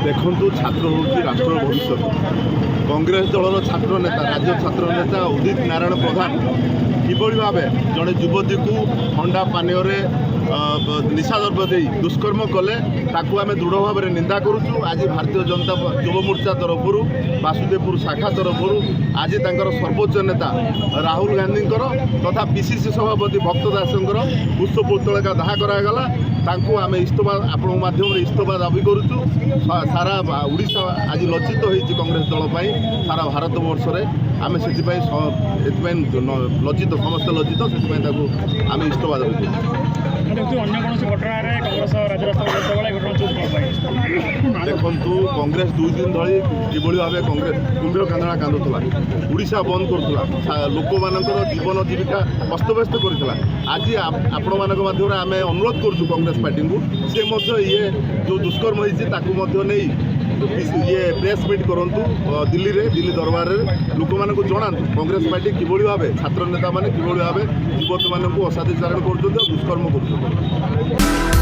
देखु छात्र हूँ राष्ट्र भविष्य कांग्रेस दलर छात्र नेता राज्य छात्र नेता उदित नारायण प्रधान किभली भाव जड़े युवती को ठंडा पानीय निशा द्रव्य दे दुष्कर्म कले ताकू आम दृढ़ भाव में निंदा करुचु। आज भारतीय जनता युव मोर्चा तरफ वासुदेवपुर शाखा तरफ आज तंकर सर्वोच्च नेता राहुल गांधी तथा पीसीसी सभापति भक्त दासंकर पुष्पपुतलिका दाह करागला तांकू आम इस्तफा आपण माध्यम इस्तफा दाबी करुचु। सारा ओडिशा आज लज्जित होती कांग्रेस दल पर सारा भारत वर्ष में आम से लज्जित समस्त लज्जित से आम इस्तफा देवु। देखु कांग्रेस 2 दिन धरी किभली भाव कांग्रेस कुंभीर कांदना कांदुला ओडिशा बंद करुला लोक मानकर जीवन जीविका अस्तव्यस्त करथिला। आज आपण मानक माध्यम आम अनुरोध करुचु कांग्रेस पार्टी को से ये जो दुष्कर्म होती ये प्रेस मीट करूँ दिल्ली दरबार में लोक मानक जनातु कांग्रेस पार्टी किभली भाव छात्र नेता मैंने किभली भाव युवती मानक असादाचरण कर दुष्कर्म कर।